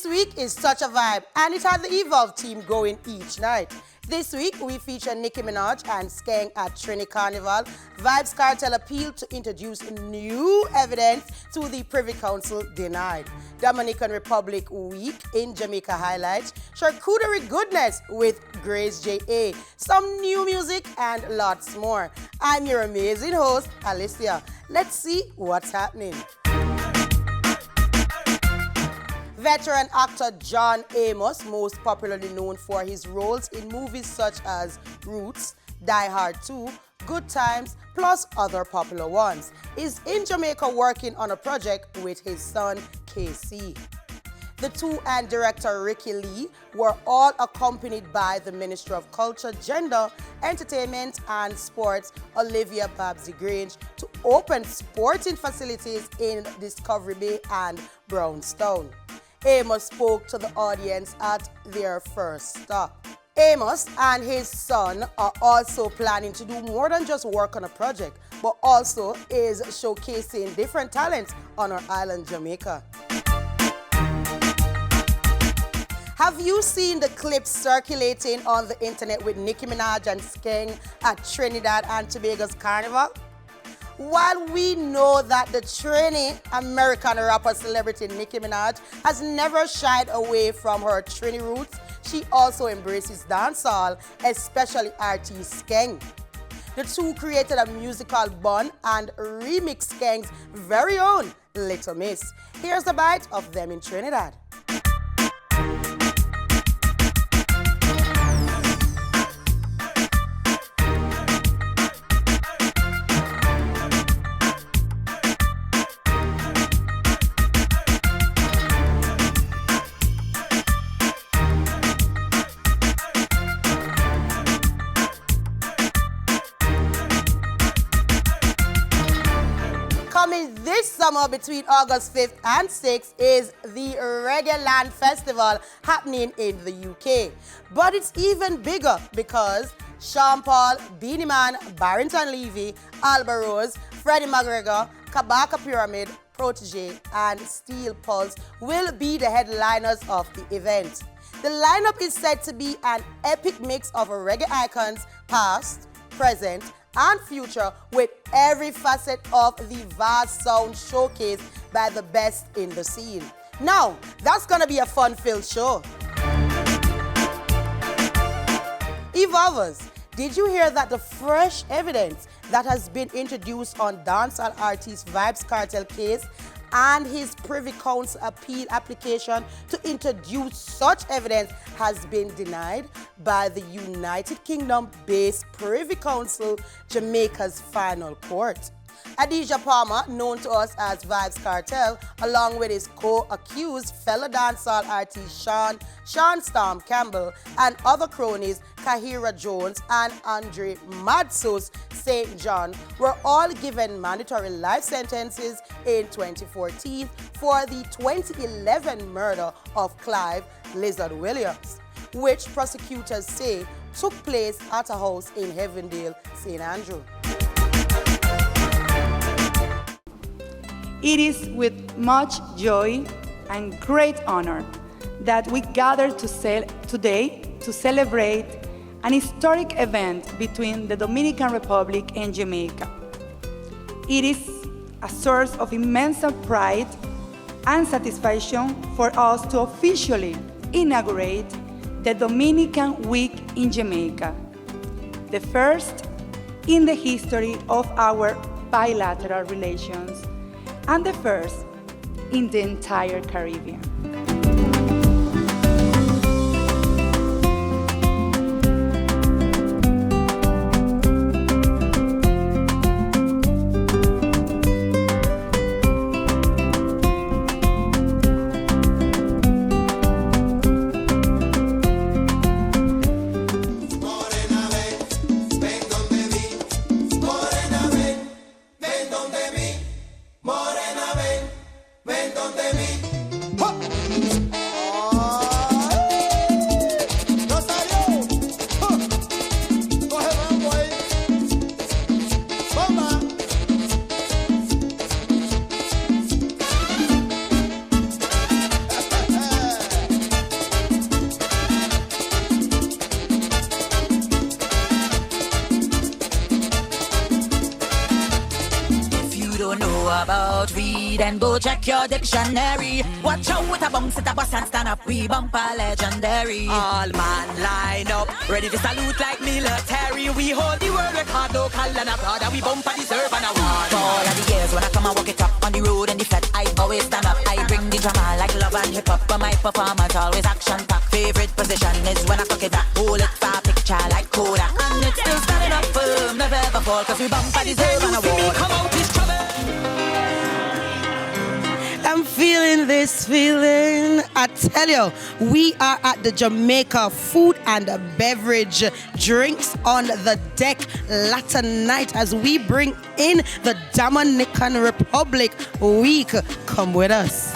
This week is such a vibe, and it had the E-Volve team going each night. This week, we feature Nicki Minaj and Skeng at Trini Carnival. Vybz Kartel appealed to introduce new evidence to the Privy Council denied. Dominican Republic Week in Jamaica highlights. Charcuterie goodness with Grace J.A. Some new music and lots more. I'm your amazing host, Alicia. Let's see what's happening. Veteran actor John Amos, most popularly known for his roles in movies such as Roots, Die Hard 2, Good Times, plus other popular ones, is in Jamaica working on a project with his son, KC. The two and director Ricky Lee were all accompanied by the Minister of Culture, Gender, Entertainment and Sports, Olivia Babsy Grange, to open sporting facilities in Discovery Bay and Brownstown. Amos spoke to the audience at their first stop. Amos and his son are also planning to do more than just work on a project, but also is showcasing different talents on our island, Jamaica. Have you seen the clips circulating on the internet with Nicki Minaj and Skeng at Trinidad and Tobago's Carnival? While we know that the Trini American rapper celebrity Nicki Minaj has never shied away from her Trini roots, she also embraces dancehall, especially artist Skeng. The two created a musical bun and remixed Skeng's very own Little Miss. Here's a bite of them in Trinidad. Coming this summer between August 5th and 6th is the Reggae Land Festival happening in the UK. But it's even bigger because Sean Paul, Beanie Man, Barrington Levy, Alba Rose, Freddie McGregor, Kabaka Pyramid, Protege, and Steel Pulse will be the headliners of the event. The lineup is said to be an epic mix of reggae icons, past, present, and future, with every facet of the vast sound showcased by the best in the scene. Now, that's gonna be a fun-filled show. E-Volvers, did you hear that the fresh evidence that has been introduced on dancehall artist Vybz Kartel case and his Privy Council appeal application to introduce such evidence has been denied by the United Kingdom-based Privy Council, Jamaica's final court? Adidja Palmer, known to us as Vybz Kartel, along with his co-accused fellow dancehall artist Sean Storm Campbell and other cronies Kahira Jones and Andre Madsos St. John, were all given mandatory life sentences in 2014 for the 2011 murder of Clive Lizard Williams, which prosecutors say took place at a house in Heavendale, St. Andrew. It is with much joy and great honor that we gather today to celebrate an historic event between the Dominican Republic and Jamaica. It is a source of immense pride and satisfaction for us to officially inaugurate the Dominican Week in Jamaica, the first in the history of our bilateral relations and the first in the entire Caribbean. about weed and go check your dictionary. Watch out with a bounce at a bus and stand up, we bumper legendary. All man line up, ready to salute like military. We hold the world record, local and abroad, and we bumper deserve an award. For all of the years when I come and walk it up on the road and the flat, I always stand up. I bring the drama like love and hip hop, but my performance always action packed. Favorite position is when I fuck it back, hold it for a picture like Kodak, and it's still standing up firm, never ever fall, cause we bumper deserve an award. Come out this trouble. I'm feeling this feeling. I tell you, we are at the Jamaica Food and Beverage Drinks on the Deck latter night as we bring in the Dominican Republic week. Come with us.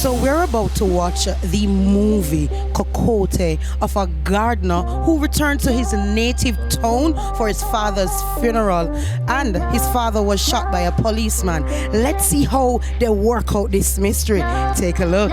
So we're about to watch the movie Cocote of a gardener who returned to his native town for his father's funeral, and his father was shot by a policeman. Let's see how they work out this mystery. Take a look.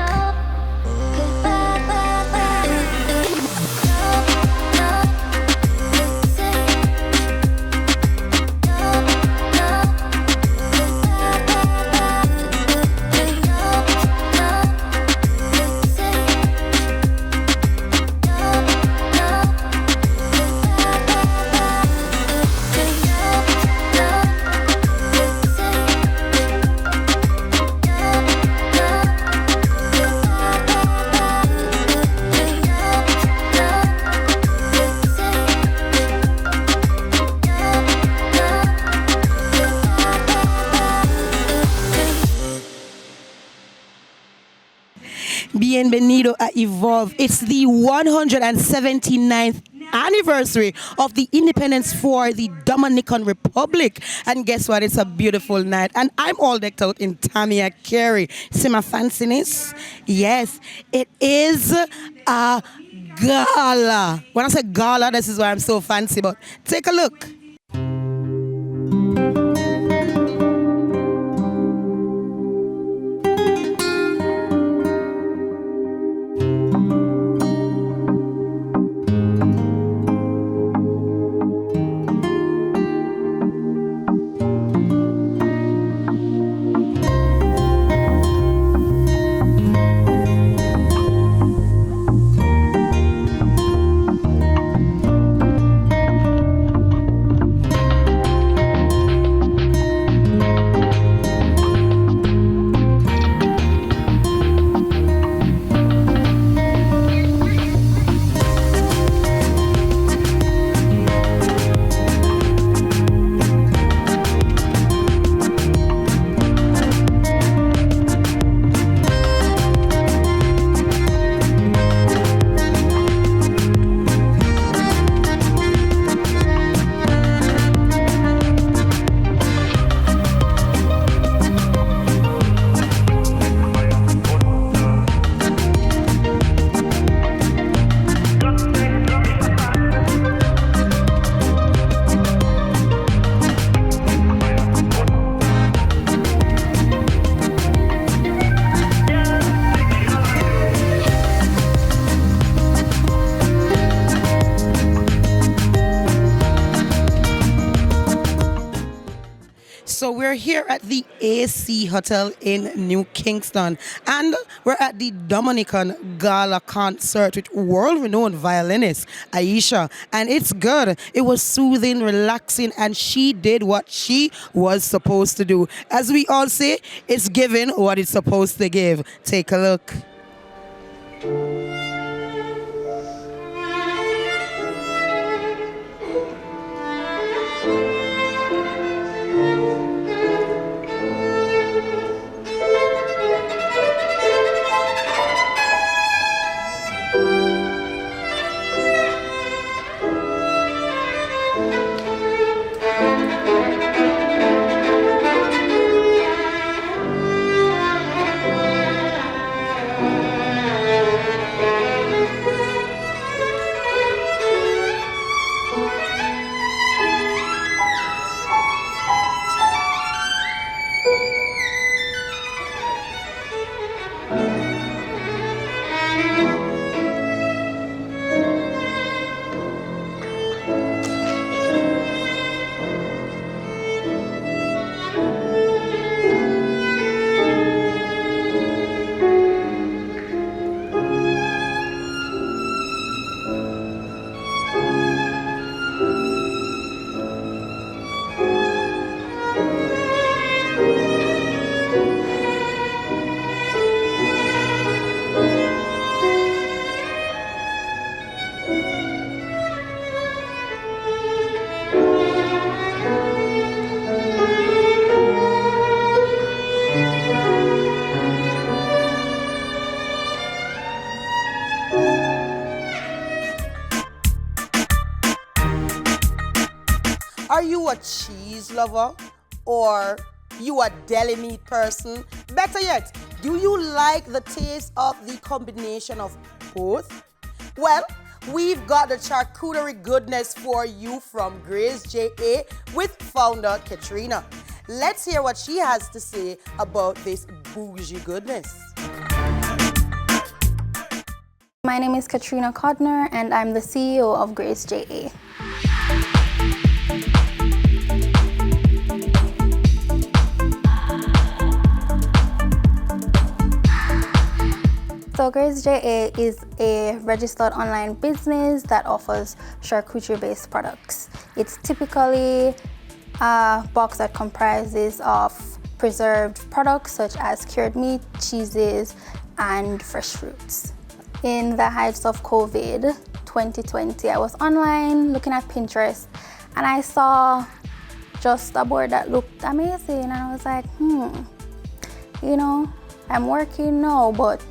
Bienvenido a E-Volve. It's the 179th anniversary of the independence for the Dominican Republic. And guess what? It's a beautiful night. And I'm all decked out in Tamiya Carey. See my fanciness? Yes, it is a gala. When I say gala, this is why I'm so fancy. But take a look. So we're here at the AC Hotel in New Kingston, and we're at the Dominican Gala concert with world-renowned violinist Aisha, and it's good. It was soothing, relaxing, and she did what she was supposed to do. As we all say, it's giving what it's supposed to give. Take a look. Are you a cheese lover or you a deli meat person? Better yet, do you like the taste of the combination of both? Well, we've got the charcuterie goodness for you from Grace J.A. with founder Katrina. Let's hear what she has to say about this bougie goodness. My name is Katrina Codner and I'm the CEO of Grace J.A. So Grace J.A. is a registered online business that offers charcuterie-based products. It's typically a box that comprises of preserved products such as cured meat, cheeses, and fresh fruits. In the heights of COVID 2020, I was online looking at Pinterest and I saw just a board that looked amazing and I was like, I'm working now, but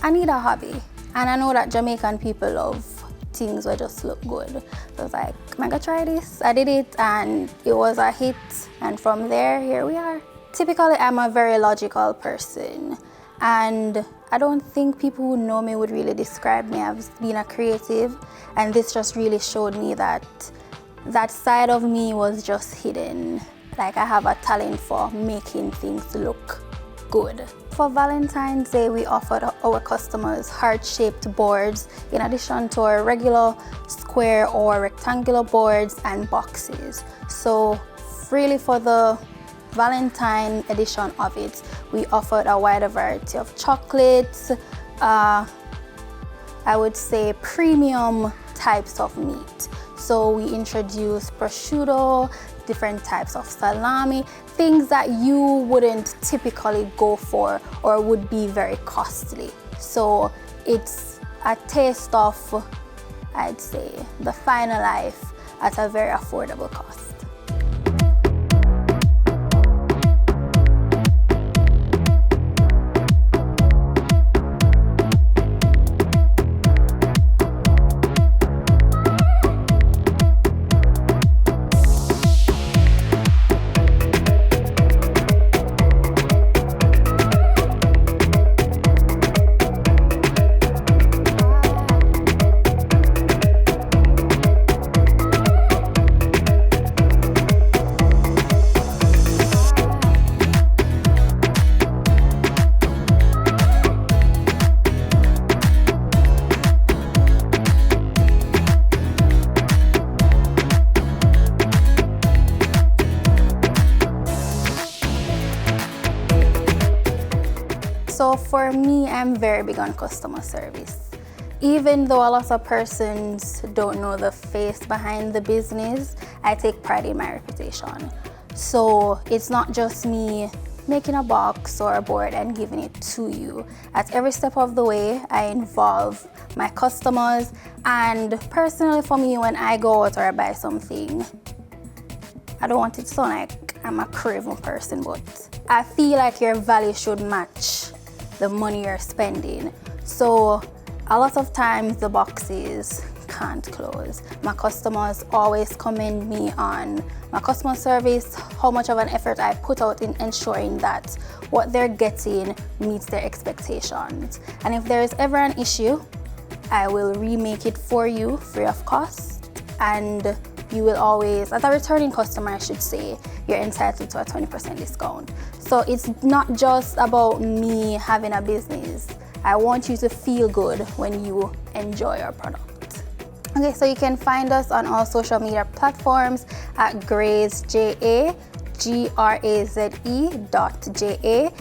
I need a hobby. And I know that Jamaican people love things that just look good. So I was like, am I gonna try this? I did it and it was a hit. And from there, here we are. Typically, I'm a very logical person. And I don't think people who know me would really describe me as being a creative. And this just really showed me that that side of me was just hidden. Like I have a talent for making things look good. For Valentine's Day, we offered our customers heart-shaped boards in addition to our regular square or rectangular boards and boxes. So really for the Valentine edition of it, we offered a wider variety of chocolates, I would say premium types of meat. So we introduced prosciutto, different types of salami, things that you wouldn't typically go for or would be very costly. So it's a taste of, I'd say, the finer life at a very affordable cost. So for me, I'm very big on customer service. Even though a lot of persons don't know the face behind the business, I take pride in my reputation. So it's not just me making a box or a board and giving it to you. At every step of the way, I involve my customers. And personally for me, when I go out or I buy something, I don't want it to sound like I'm a craven person, but I feel like your value should match the money you're spending. So a lot of times the boxes can't close. My customers always commend me on my customer service, how much of an effort I put out in ensuring that what they're getting meets their expectations. And if there is ever an issue, I will remake it for you free of cost. And you will always, as a returning customer, I should say, you're entitled to a 20% discount. So it's not just about me having a business. I want you to feel good when you enjoy our product. Okay, so you can find us on all social media platforms at GrazeJA, GRAZE.JA,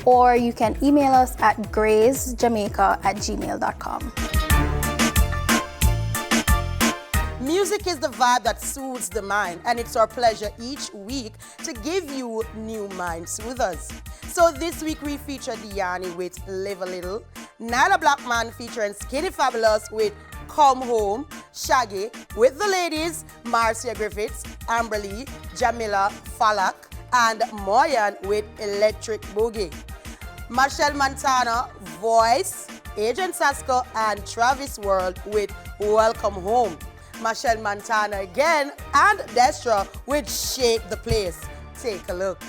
or you can email us at grazejamaica@gmail.com. Music is the vibe that soothes the mind, and it's our pleasure each week to give you new mind soothers. So this week we feature Diani with Live a Little, Nyla Blackman featuring Skinny Fabulous with Come Home, Shaggy with the ladies, Marcia Griffiths, Amberly, Jamila Falak, and Moyan with Electric Boogie. Marshall Montana, Voice, Agent Sasko, and Travis World with Welcome Home. Machelle Montana again, and Destra with Shake the Place. Take a look.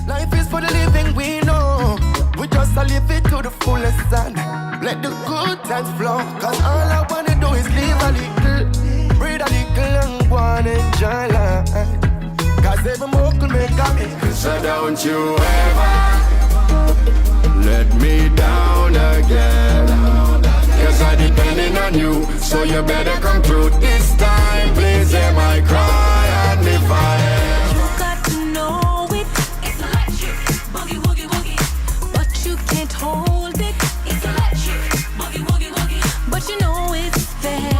Life is for the living, we know. We just a live it to the fullest and let the good times flow. Cause all I wanna do is live a little, breathe a little and go and enjoy life. Cause every more could make a me. So don't you ever let me down again. Cause I'm depending on you, so you better come through this time. Please hear my cry and if I am. You got to know it. It's electric, boogie, woogie, woogie. But you can't hold it. It's electric, boogie, woogie, woogie. But you know it's there.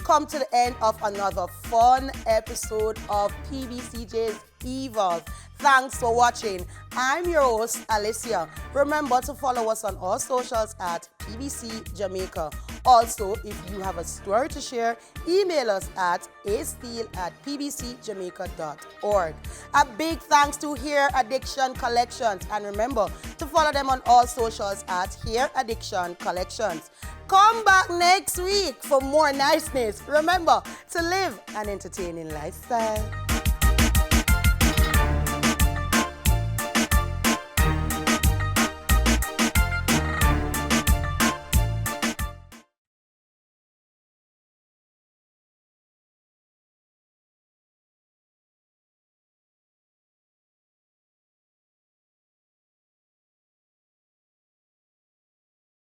Come to the end of another fun episode of PBCJ's E-Volve. Thanks for watching. I'm your host, Alicia. Remember to follow us on all socials at PBCJamaica. Also, if you have a story to share, email us at asteel@pbcjamaica.org. A big thanks to Hair Addiction Collections, and remember to follow them on all socials at Hair Addiction Collections. Come back next week for more niceness. Remember to live an entertaining lifestyle.